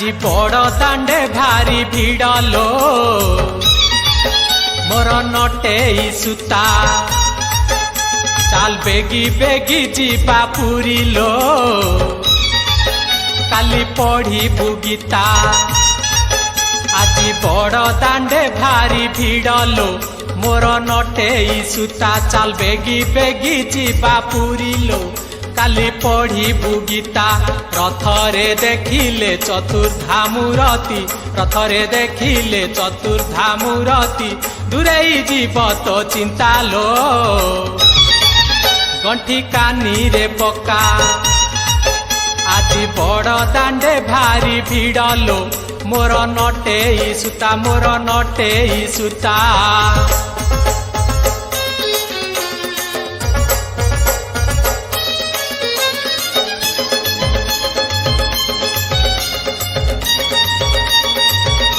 আজি বড় দাଣ୍ଡে ভারি ভিড় লো মোর নটেই সুতা চাল বেগি বেগি ଯିବା ପୁରୀ लो কালি পড়িবু গীতা আজি বড় দাণ্ডে ভারি ভিড় লো মোর নটেই সুতা চাল বেগি বেগি ଯିବା পুରୀ लो কালি পড়িবু গীতা রথরে দেখিলে চতুর্ধা মূরতি রথরে দেখিলে চতুর্ধা মূরতি দূরেই জীব তো চিন্তা লো গণ্ঠি কানি রে পকা আজি বড় দাণ্ডে ভারি ভিড় লো মোর নটেই সুতা মোর নটেই সুতা।